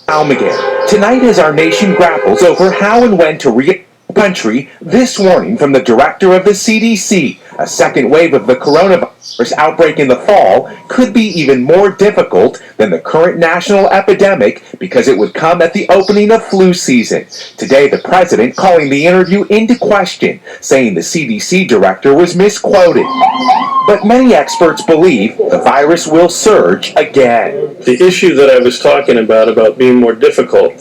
Almaguer. Tonight, as our nation grapples over how and when to reopen the country, this warning from the director of the CDC: a second wave of the coronavirus outbreak in the fall could be even more difficult than the current national epidemic because it would come at the opening of flu season. Today, the president calling the interview into question, saying the CDC director was misquoted. But many experts believe the virus will surge again. The issue that I was talking about being more difficult,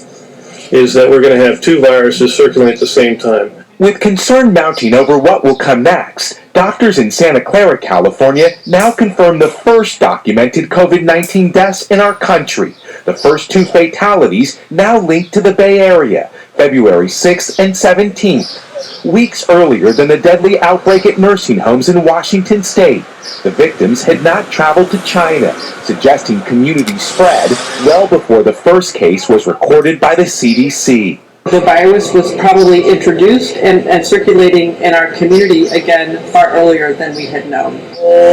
is that we're going to have two viruses circulating at the same time. With concern mounting over what will come next, doctors in Santa Clara, California now confirm the first documented COVID-19 deaths in our country. The first two fatalities now linked to the Bay Area, February 6th and 17th. Weeks earlier than the deadly outbreak at nursing homes in Washington state, the victims had not traveled to China, suggesting community spread well before the first case was recorded by the CDC. The virus was probably introduced and circulating in our community again far earlier than we had known.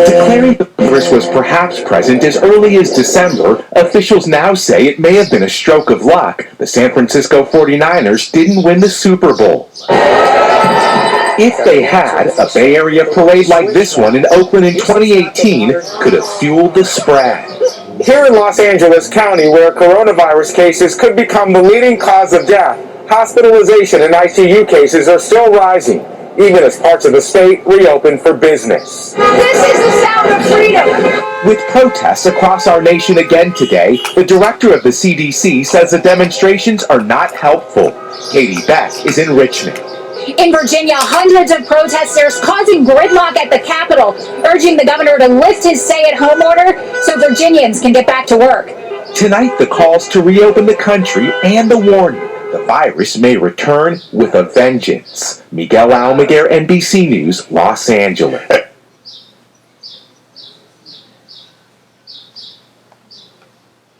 Declaring the virus was perhaps present as early as December, officials now say it may have been a stroke of luck. The San Francisco 49ers didn't win the Super Bowl. If they had, a Bay Area parade like this one in Oakland in 2018 could have fueled the spread. Here in Los Angeles County, where coronavirus cases could become the leading cause of death, hospitalization and ICU cases are still rising, even as parts of the state reopen for business. This is the sound of freedom. With protests across our nation again today, the director of the CDC says the demonstrations are not helpful. Katie Beck is in Richmond. In Virginia, hundreds of protesters causing gridlock at the Capitol, urging the governor to lift his stay-at-home order so Virginians can get back to work. Tonight, the calls to reopen the country and the warning the virus may return with a vengeance. Miguel Almaguer, NBC News, Los Angeles.